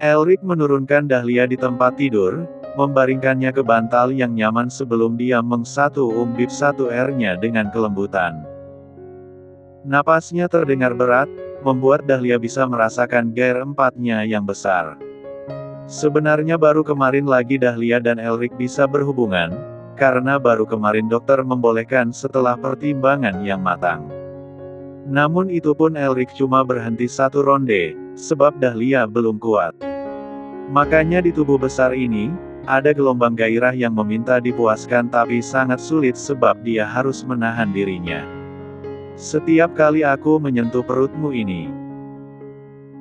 Elric menurunkan Dahlia di tempat tidur, membaringkannya ke bantal yang nyaman sebelum dia umbip satu R-nya dengan kelembutan. Napasnya terdengar berat, membuat Dahlia bisa merasakan gair empatnya yang besar. Sebenarnya baru kemarin lagi Dahlia dan Elric bisa berhubungan, karena baru kemarin dokter membolehkan setelah pertimbangan yang matang. Namun itu pun Elric cuma berhenti satu ronde, sebab Dahlia belum kuat. Makanya di tubuh besar ini, ada gelombang gairah yang meminta dipuaskan tapi sangat sulit sebab dia harus menahan dirinya. Setiap kali aku menyentuh perutmu ini,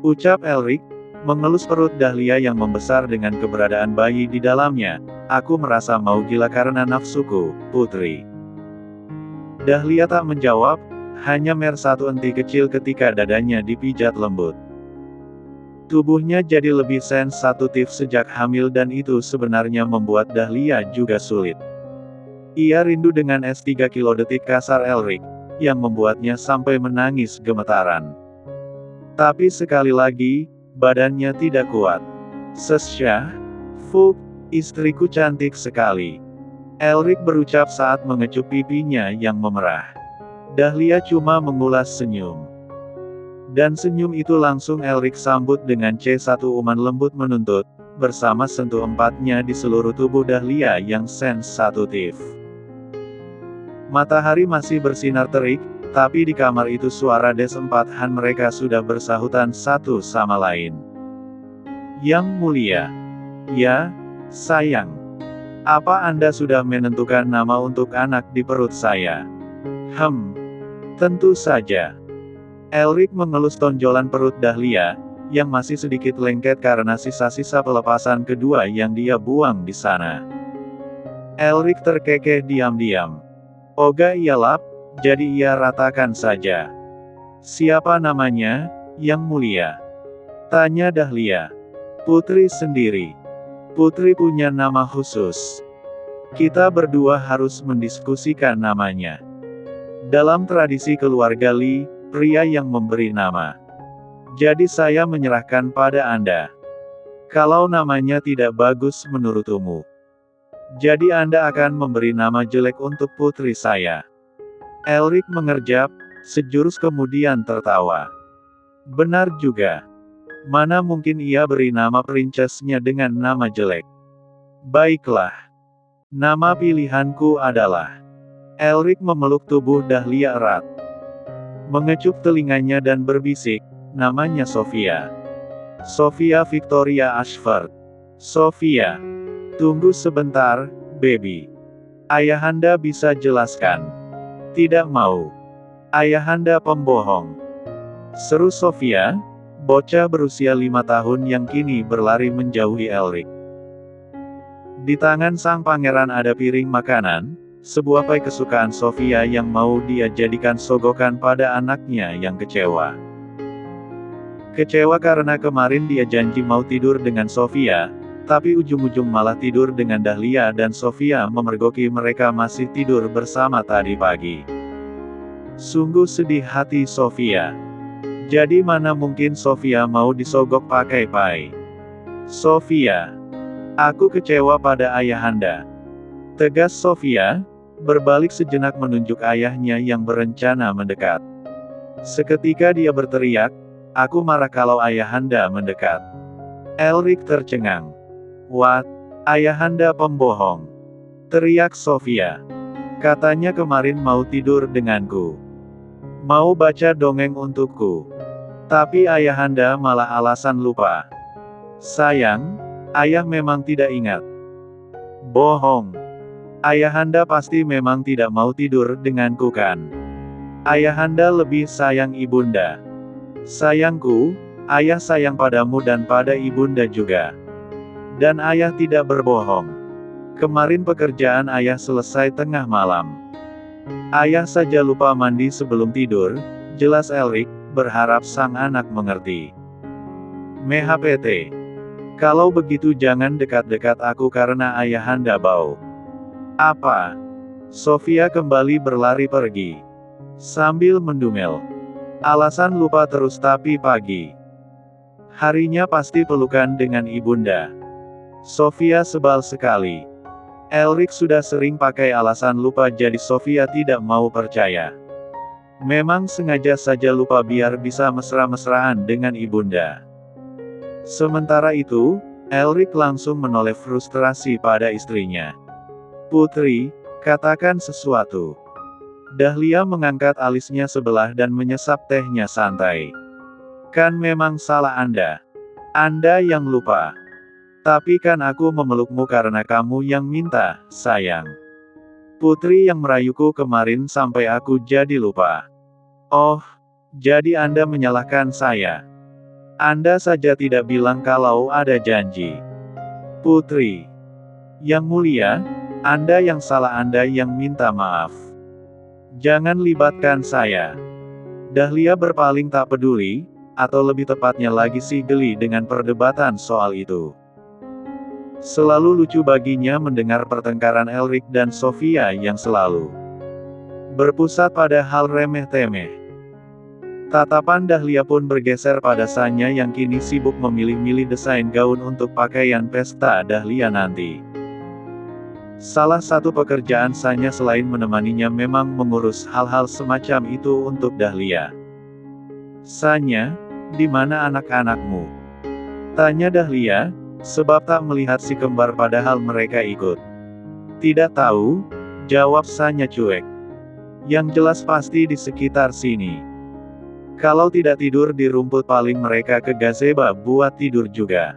ucap Elric, mengelus perut Dahlia yang membesar dengan keberadaan bayi di dalamnya, aku merasa mau gila karena nafsuku, putri. Dahlia tak menjawab, hanya satu enti kecil ketika dadanya dipijat lembut. Tubuhnya jadi lebih sensitif sejak hamil dan itu sebenarnya membuat Dahlia juga sulit. Ia rindu dengan S3 kilodetik kasar Elric, yang membuatnya sampai menangis gemetaran. Tapi sekali lagi, badannya tidak kuat. Sesya, Fuk, istriku cantik sekali. Elric berucap saat mengecup pipinya yang memerah. Dahlia cuma mengulas senyum. Dan senyum itu langsung Elric sambut dengan C1 uman lembut menuntut, bersama sentuh empatnya di seluruh tubuh Dahlia yang sensitif. Matahari masih bersinar terik, tapi di kamar itu suara des-4han mereka sudah bersahutan satu sama lain. Yang mulia. Ya, sayang. Apa Anda sudah menentukan nama untuk anak di perut saya? Tentu saja. Elric mengelus tonjolan perut Dahlia, yang masih sedikit lengket karena sisa-sisa pelepasan kedua yang dia buang di sana. Elric terkekeh diam-diam. Oga ialap, jadi ia ratakan saja. Siapa namanya, Yang Mulia? Tanya Dahlia. Putri sendiri. Putri punya nama khusus. Kita berdua harus mendiskusikan namanya. Dalam tradisi keluarga Li, pria yang memberi nama. Jadi saya menyerahkan pada Anda. Kalau namanya tidak bagus menurutmu, jadi Anda akan memberi nama jelek untuk putri saya. Elric mengerjap, sejurus kemudian tertawa. Benar juga. Mana mungkin ia beri nama princessnya dengan nama jelek. Baiklah. Nama pilihanku adalah. Elric memeluk tubuh Dahlia erat. Mengecup telinganya dan berbisik, namanya Sophia. Sophia Victoria Ashford. Sophia. Tunggu sebentar, baby. Ayahanda bisa jelaskan. Tidak mau. Ayahanda pembohong. Seru Sophia, bocah berusia 5 tahun yang kini berlari menjauhi Elric. Di tangan sang pangeran ada piring makanan, sebuah pie kesukaan Sophia yang mau dia jadikan sogokan pada anaknya yang kecewa. Kecewa karena kemarin dia janji mau tidur dengan Sophia, tapi ujung-ujung malah tidur dengan Dahlia dan Sophia memergoki mereka masih tidur bersama tadi pagi. Sungguh sedih hati Sophia. Jadi mana mungkin Sophia mau disogok pakai pie. Sophia. Aku kecewa pada ayahanda. Tegas Sophia, berbalik sejenak menunjuk ayahnya yang berencana mendekat. Seketika dia berteriak, aku marah kalau ayahanda mendekat. Elric tercengang. What? Ayahanda pembohong. Teriak Sophia. Katanya kemarin mau tidur denganku. Mau baca dongeng untukku. Tapi ayahanda malah alasan lupa. Sayang, ayah memang tidak ingat. Bohong. Ayahanda pasti memang tidak mau tidur denganku kan? Ayahanda lebih sayang ibunda. Sayangku, ayah sayang padamu dan pada ibunda juga. Dan ayah tidak berbohong. Kemarin pekerjaan ayah selesai tengah malam. Ayah saja lupa mandi sebelum tidur, jelas Elric, berharap sang anak mengerti. MHPT. Kalau begitu jangan dekat-dekat aku karena ayahanda bau. Apa? Sophia kembali berlari pergi. Sambil mendumel. Alasan lupa terus tapi pagi. Harinya pasti pelukan dengan ibunda. Sofia sebal sekali. Elric sudah sering pakai alasan lupa jadi Sofia tidak mau percaya. Memang sengaja saja lupa biar bisa mesra-mesraan dengan ibunda. Sementara itu, Elric langsung menoleh frustrasi pada istrinya. "Putri, katakan sesuatu." Dahlia mengangkat alisnya sebelah dan menyesap tehnya santai. "Kan memang salah Anda. Anda yang lupa. Tapi kan aku memelukmu karena kamu yang minta, sayang. Putri yang merayuku kemarin sampai aku jadi lupa." "Oh, jadi Anda menyalahkan saya. Anda saja tidak bilang kalau ada janji." "Putri. Yang mulia, Anda yang salah, Anda yang minta maaf. Jangan libatkan saya." Dahlia berpaling tak peduli, atau lebih tepatnya lagi sih geli dengan perdebatan soal itu. Selalu lucu baginya mendengar pertengkaran Elric dan Sofia yang selalu berpusat pada hal remeh-temeh. Tatapan Dahlia pun bergeser pada Sanya yang kini sibuk memilih-milih desain gaun untuk pakaian pesta Dahlia nanti. Salah satu pekerjaan Sanya selain menemaninya memang mengurus hal-hal semacam itu untuk Dahlia. "Sanya, di mana anak-anakmu?" tanya Dahlia, sebab tak melihat si kembar padahal mereka ikut. "Tidak tahu," jawab Sanya cuek. "Yang jelas pasti di sekitar sini. Kalau tidak tidur di rumput paling mereka ke gazebo buat tidur juga.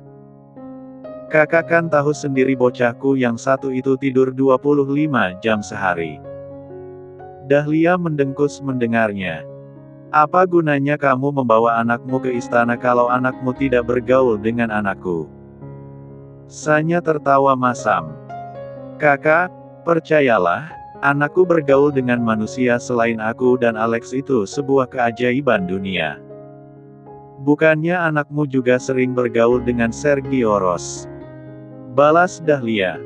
Kakak kan tahu sendiri bocahku yang satu itu tidur 25 jam sehari." Dahlia mendengkus mendengarnya. "Apa gunanya kamu membawa anakmu ke istana kalau anakmu tidak bergaul dengan anakku?" Sanya tertawa masam. "Kakak, percayalah, anakku bergaul dengan manusia selain aku dan Alex itu sebuah keajaiban dunia. Bukannya anakmu juga sering bergaul dengan Sergio Ros?" balas Dahlia.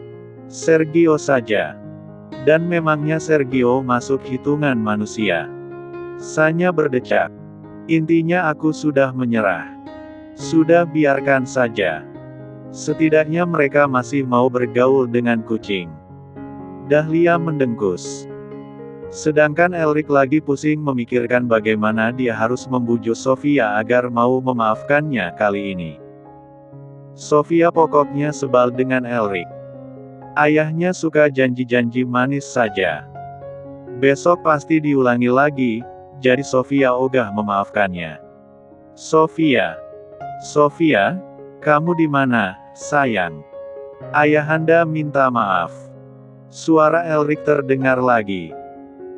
"Sergio saja. Dan memangnya Sergio masuk hitungan manusia?" Sanya berdecak. "Intinya aku sudah menyerah. Sudah biarkan saja. Setidaknya mereka masih mau bergaul dengan kucing." Dahlia mendengkus. Sedangkan Elric lagi pusing memikirkan bagaimana dia harus membujuk Sofia agar mau memaafkannya kali ini. Sofia pokoknya sebal dengan Elric. Ayahnya suka janji-janji manis saja. Besok pasti diulangi lagi, jadi Sofia ogah memaafkannya. "Sofia. Sofia, kamu di mana, sayang? Ayahanda minta maaf." Suara Elric terdengar lagi.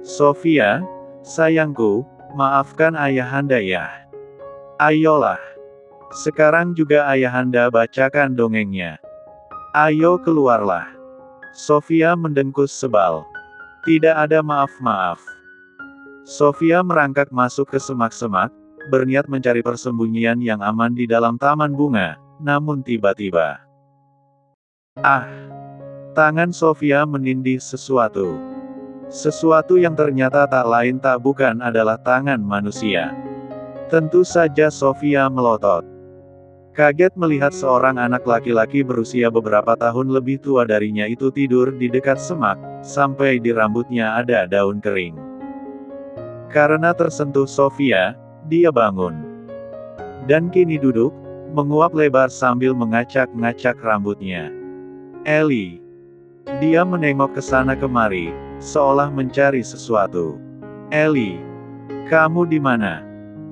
"Sofia, sayangku, maafkan ayahanda ya. Ayolah. Sekarang juga ayahanda bacakan dongengnya. Ayo keluarlah." Sofia mendengkus sebal. "Tidak ada maaf-maaf." Sofia merangkak masuk ke semak-semak, berniat mencari persembunyian yang aman di dalam taman bunga, namun tiba-tiba. Ah! Tangan Sofia menindih sesuatu. Sesuatu yang ternyata tak lain tak bukan adalah tangan manusia. Tentu saja Sofia melotot. Kaget melihat seorang anak laki-laki berusia beberapa tahun lebih tua darinya itu tidur di dekat semak, sampai di rambutnya ada daun kering. Karena tersentuh Sofia, dia bangun. Dan kini duduk, menguap lebar sambil mengacak-ngacak rambutnya. "Ellie." Dia menengok ke sana kemari, seolah mencari sesuatu. "Ellie, kamu di mana?"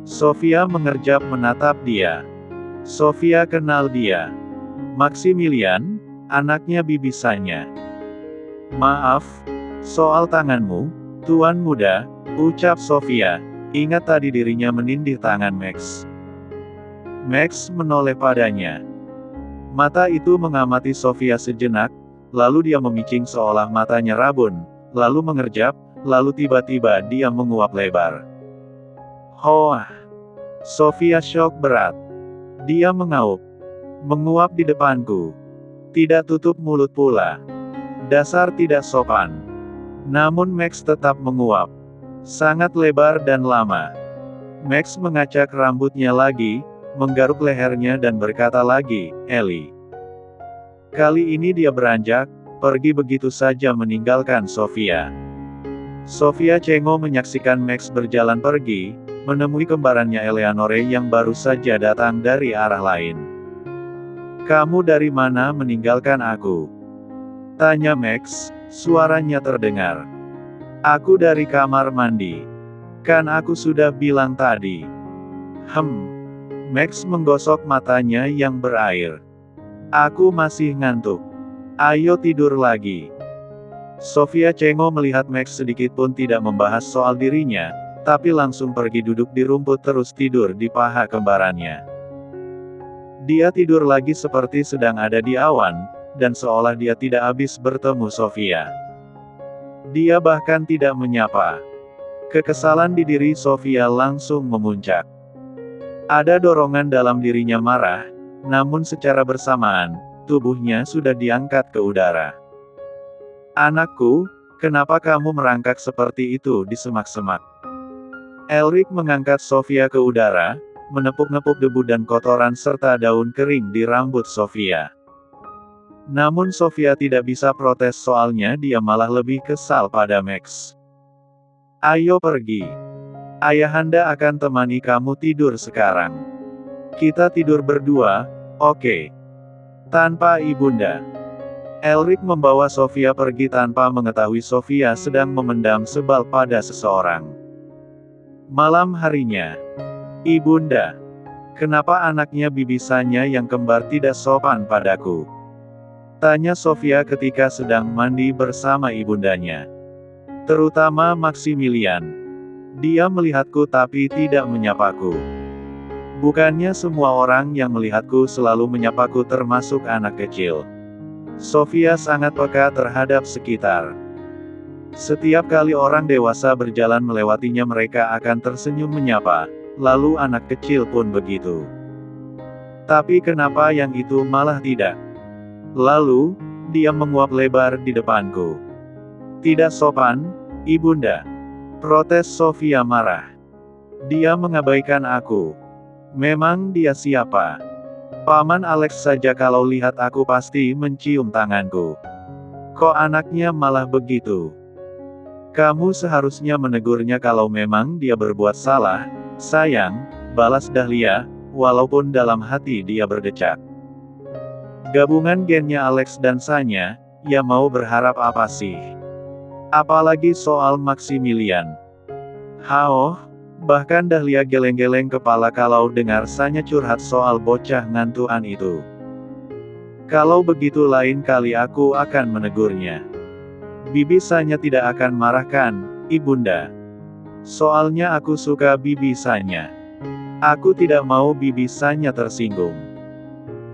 Sofia mengerjap menatap dia. Sofia kenal dia. Maximilian, anaknya bibi Sanya. "Maaf, soal tanganmu, tuan muda," ucap Sofia, ingat tadi dirinya menindih tangan Max. Max menoleh padanya. Mata itu mengamati Sofia sejenak, lalu dia memicing seolah matanya rabun, lalu mengerjap, lalu tiba-tiba dia menguap lebar. "Hoah!" Sofia syok berat. Dia mengauk. "Menguap di depanku. Tidak tutup mulut pula. Dasar tidak sopan." Namun Max tetap menguap. Sangat lebar dan lama. Max mengacak rambutnya lagi, menggaruk lehernya dan berkata lagi, "Ellie." Kali ini dia beranjak, pergi begitu saja meninggalkan Sofia. Sofia cengok menyaksikan Max berjalan pergi, menemui kembarannya Eleanore yang baru saja datang dari arah lain. "Kamu dari mana meninggalkan aku?" tanya Max, suaranya terdengar. "Aku dari kamar mandi. Kan aku sudah bilang tadi." Max menggosok matanya yang berair. "Aku masih ngantuk. Ayo tidur lagi." Sofia cengok melihat Max sedikit pun tidak membahas soal dirinya, tapi langsung pergi duduk di rumput terus tidur di paha kembarannya. Dia tidur lagi seperti sedang ada di awan, dan seolah dia tidak habis bertemu Sofia. Dia bahkan tidak menyapa. Kekesalan di diri Sofia langsung memuncak. Ada dorongan dalam dirinya marah, namun secara bersamaan, tubuhnya sudah diangkat ke udara. "Anakku, kenapa kamu merangkak seperti itu di semak-semak?" Elric mengangkat Sofia ke udara, menepuk-nepuk debu dan kotoran serta daun kering di rambut Sofia. Namun Sofia tidak bisa protes soalnya dia malah lebih kesal pada Max. "Ayo pergi. Ayahanda akan temani kamu tidur sekarang. Kita tidur berdua, oke? Tanpa ibunda." Elric membawa Sofia pergi tanpa mengetahui Sofia sedang memendam sebal pada seseorang. Malam harinya. "Ibunda, kenapa anaknya bibisannya yang kembar tidak sopan padaku?" tanya Sofia ketika sedang mandi bersama ibundanya. "Terutama Maximilian. Dia melihatku tapi tidak menyapaku. Bukannya semua orang yang melihatku selalu menyapaku termasuk anak kecil." Sofia sangat peka terhadap sekitar. Setiap kali orang dewasa berjalan melewatinya mereka akan tersenyum menyapa, lalu anak kecil pun begitu. Tapi kenapa yang itu malah tidak? Lalu, dia menguap lebar di depanku. "Tidak sopan, ibunda," protes Sofia marah. "Dia mengabaikan aku. Memang dia siapa? Paman Alex saja kalau lihat aku pasti mencium tanganku. Kok anaknya malah begitu? Kamu seharusnya menegurnya kalau memang dia berbuat salah, sayang," balas Dahlia, walaupun dalam hati dia berdecak. Gabungan gennya Alex dan Sanya, ya mau berharap apa sih? Apalagi soal Maximilian. Bahkan Dahlia geleng-geleng kepala kalau dengar Sanya curhat soal bocah ngantuan itu. "Kalau begitu lain kali aku akan menegurnya. Bibi Sanya tidak akan marahkan, ibunda. Soalnya aku suka Bibi Sanya. Aku tidak mau Bibi Sanya tersinggung.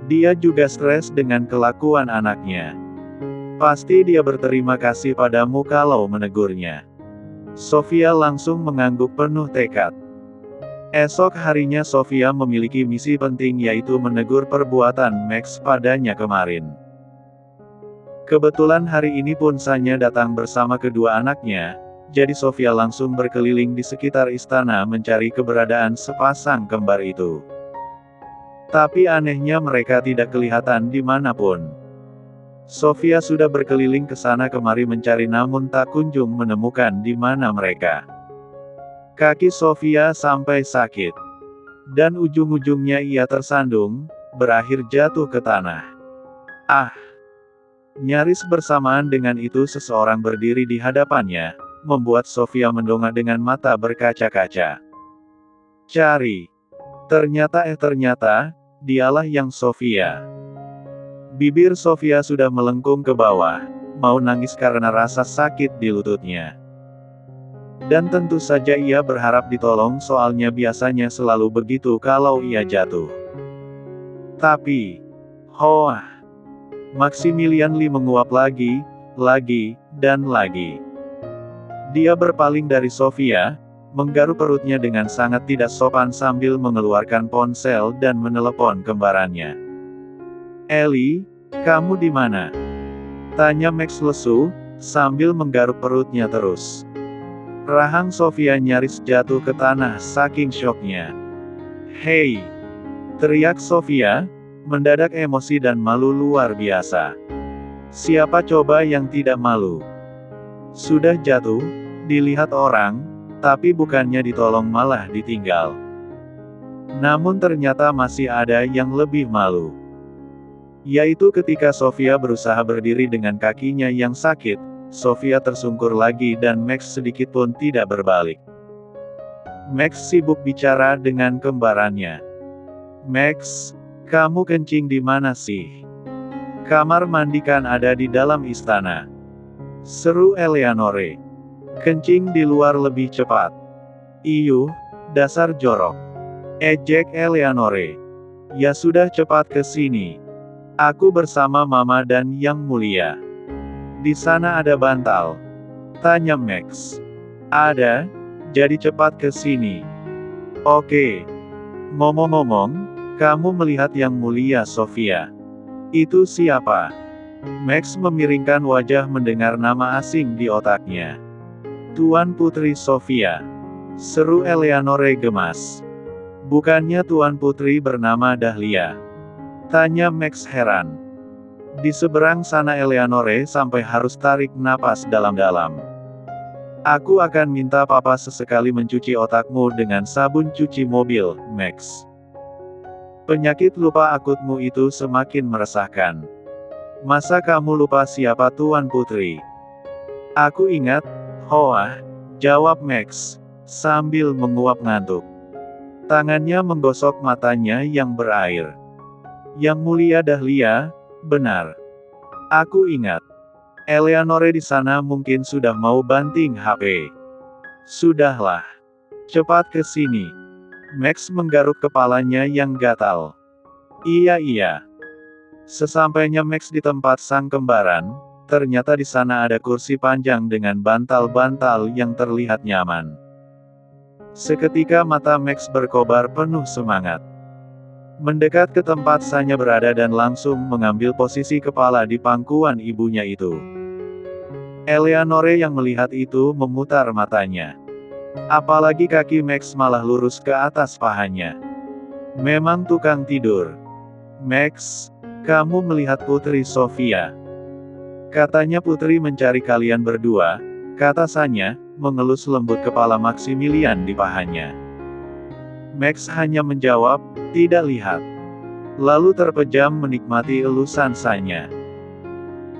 Dia juga stres dengan kelakuan anaknya. Pasti dia berterima kasih padamu kalau menegurnya." Sofia langsung mengangguk penuh tekad. Esok harinya Sofia memiliki misi penting yaitu menegur perbuatan Max padanya kemarin. Kebetulan hari ini pun Sanya datang bersama kedua anaknya, jadi Sofia langsung berkeliling di sekitar istana mencari keberadaan sepasang kembar itu. Tapi anehnya mereka tidak kelihatan dimanapun. Sofia sudah berkeliling ke sana kemari mencari namun tak kunjung menemukan di mana mereka. Kaki Sofia sampai sakit. Dan ujung-ujungnya ia tersandung, berakhir jatuh ke tanah. Nyaris bersamaan dengan itu seseorang berdiri di hadapannya, membuat Sofia mendongak dengan mata berkaca-kaca. Cari. Ternyata, dialah yang Sofia. Bibir Sofia sudah melengkung ke bawah, mau nangis karena rasa sakit di lututnya. Dan tentu saja ia berharap ditolong soalnya biasanya selalu begitu kalau ia jatuh. Tapi, Maximilian Lee menguap lagi, dan lagi. Dia berpaling dari Sofia, menggaruk perutnya dengan sangat tidak sopan sambil mengeluarkan ponsel dan menelepon kembarannya. "Ellie, kamu di mana?" tanya Max lesu, sambil menggaruk perutnya terus. Rahang Sofia nyaris jatuh ke tanah saking syoknya. "Hei, Teriak Sofia, mendadak emosi dan malu luar biasa. Siapa coba yang tidak malu? Sudah jatuh, dilihat orang, tapi bukannya ditolong malah ditinggal. Namun ternyata masih ada yang lebih malu. Yaitu ketika Sofia berusaha berdiri dengan kakinya yang sakit, Sofia tersungkur lagi dan Max sedikit pun tidak berbalik. Max sibuk bicara dengan kembarannya. "Max, kamu kencing di mana sih? Kamar mandi kan ada di dalam istana," seru Eleanore. "Kencing di luar lebih cepat." "Iyuh, dasar jorok," ejek Eleanore. "Ya sudah cepat ke sini. Aku bersama Mama dan Yang Mulia." "Di sana ada bantal?" tanya Max. "Ada, jadi cepat ke sini." "Oke. Ngomong-ngomong, kamu melihat Yang Mulia Sofia? Itu siapa?" Max memiringkan wajah mendengar nama asing di otaknya. "Tuan Putri Sofia," seru Eleanore gemas. "Bukannya Tuan Putri bernama Dahlia?" tanya Max heran. Di seberang sana Eleanore sampai harus tarik napas dalam-dalam. "Aku akan minta Papa sesekali mencuci otakmu dengan sabun cuci mobil, Max. Penyakit lupa akutmu itu semakin meresahkan. Masa kamu lupa siapa Tuan Putri?" "Aku ingat, Hoa," jawab Max, sambil menguap ngantuk. Tangannya menggosok matanya yang berair. "Yang Mulia Dahlia, benar. Aku ingat." Eleanore di sana mungkin sudah mau banting HP. "Sudahlah. Cepat ke sini." Max menggaruk kepalanya yang gatal. Iya. Sesampainya Max di tempat sang kembaran, ternyata di sana ada kursi panjang dengan bantal-bantal yang terlihat nyaman. Seketika mata Max berkobar penuh semangat. Mendekat ke tempat Sanya berada dan langsung mengambil posisi kepala di pangkuan ibunya itu. Eleanore yang melihat itu memutar matanya. Apalagi kaki Max malah lurus ke atas pahanya. Memang tukang tidur. "Max, kamu melihat Putri Sofia?" "Katanya Putri mencari kalian berdua," kata Sanya, mengelus lembut kepala Maximilian di pahanya. Max hanya menjawab, "Tidak lihat." Lalu terpejam menikmati elusan Sanya.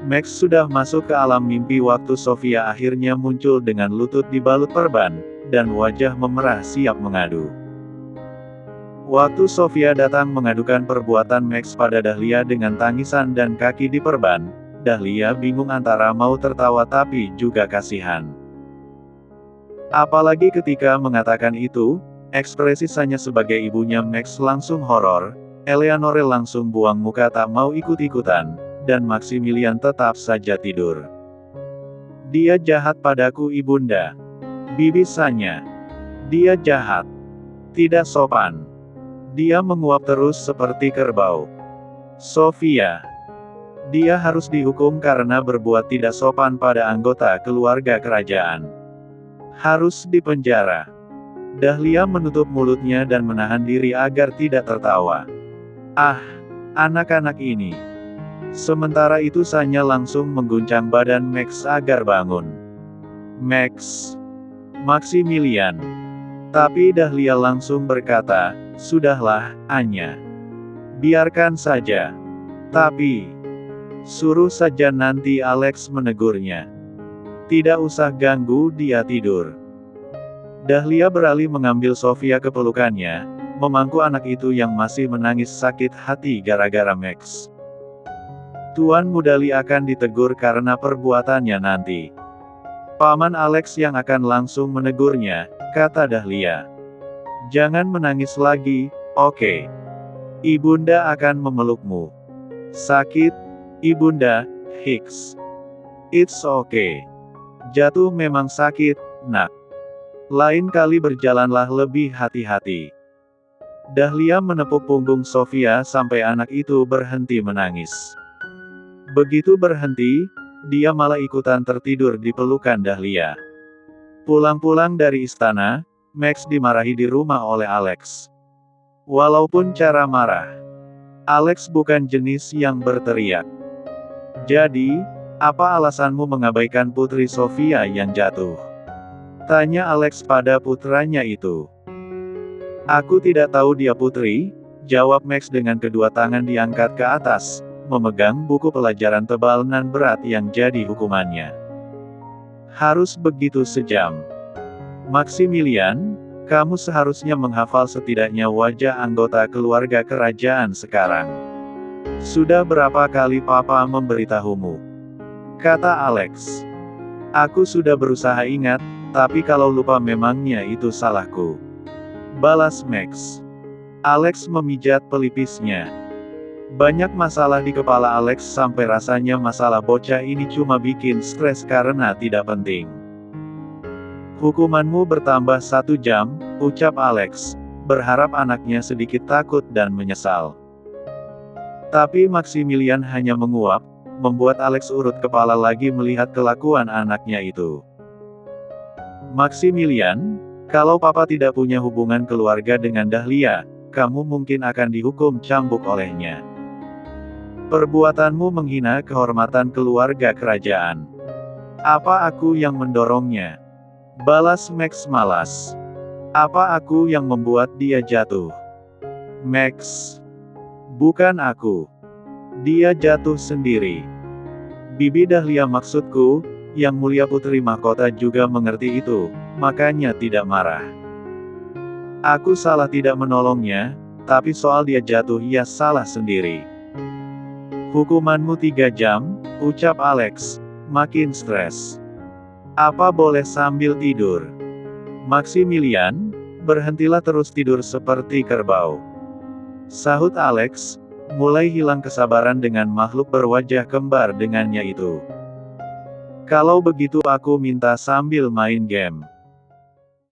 Max sudah masuk ke alam mimpi waktu Sofia akhirnya muncul dengan lutut dibalut perban, dan wajah memerah siap mengadu. Waktu Sofia datang mengadukan perbuatan Max pada Dahlia dengan tangisan dan kaki diperban, Dahlia bingung antara mau tertawa tapi juga kasihan. Apalagi ketika mengatakan itu, ekspresi Sanya sebagai ibunya Max langsung horor, Eleanore langsung buang muka tak mau ikut-ikutan, dan Maximilian tetap saja tidur. "Dia jahat padaku ibunda," bibis Sanya. "Dia jahat. Tidak sopan. Dia menguap terus seperti kerbau. Sofia. Dia harus dihukum karena berbuat tidak sopan pada anggota keluarga kerajaan. Harus dipenjara." Dahlia menutup mulutnya dan menahan diri agar tidak tertawa. "Ah, anak-anak ini." Sementara itu Sanya langsung mengguncang badan Max agar bangun. "Max. Maximilian." Tapi Dahlia langsung berkata, "Sudahlah, Anya. Biarkan saja. Tapi, suruh saja nanti Alex menegurnya. Tidak usah ganggu dia tidur." Dahlia beralih mengambil Sofia ke pelukannya, memangku anak itu yang masih menangis sakit hati gara-gara Max. "Tuan Mudali akan ditegur karena perbuatannya nanti. Paman Alex yang akan langsung menegurnya," kata Dahlia. "Jangan menangis lagi, oke? Ibunda akan memelukmu." "Sakit, Ibunda, Hicks. It's okay. Jatuh memang sakit, nak. Lain kali berjalanlah lebih hati-hati." Dahlia menepuk punggung Sofia sampai anak itu berhenti menangis. Begitu berhenti, dia malah ikutan tertidur di pelukan Dahlia. Pulang-pulang dari istana, Max dimarahi di rumah oleh Alex. Walaupun cara marah, Alex bukan jenis yang berteriak. Jadi, apa alasanmu mengabaikan Putri Sofia yang jatuh? Tanya Alex pada putranya itu. Aku tidak tahu dia putri, jawab Max dengan kedua tangan diangkat ke atas, memegang buku pelajaran tebal nan berat yang jadi hukumannya. Harus begitu sejam. Maximilian, kamu seharusnya menghafal setidaknya wajah anggota keluarga kerajaan sekarang. Sudah berapa kali Papa memberitahumu? Kata Alex. Aku sudah berusaha ingat, tapi kalau lupa memangnya itu salahku. Balas Max. Alex memijat pelipisnya. Banyak masalah di kepala Alex sampai rasanya masalah bocah ini cuma bikin stres karena tidak penting. Hukumanmu bertambah 1 jam, ucap Alex, berharap anaknya sedikit takut dan menyesal. Tapi Maximilian hanya menguap, membuat Alex urut kepala lagi melihat kelakuan anaknya itu. Maximilian, kalau Papa tidak punya hubungan keluarga dengan Dahlia, kamu mungkin akan dihukum cambuk olehnya. Perbuatanmu menghina kehormatan keluarga kerajaan. Apa aku yang mendorongnya? Balas Max malas. Apa aku yang membuat dia jatuh? Max. Bukan aku. Dia jatuh sendiri. Bibi Dahlia maksudku, Yang Mulia Putri Mahkota juga mengerti itu, makanya tidak marah. Aku salah tidak menolongnya, tapi soal dia jatuh ia salah sendiri. Hukumanmu 3 jam, ucap Alex, makin stres. Apa boleh sambil tidur? Maximilian, berhentilah terus tidur seperti kerbau. Sahut Alex, mulai hilang kesabaran dengan makhluk berwajah kembar dengannya itu. Kalau begitu aku minta sambil main game.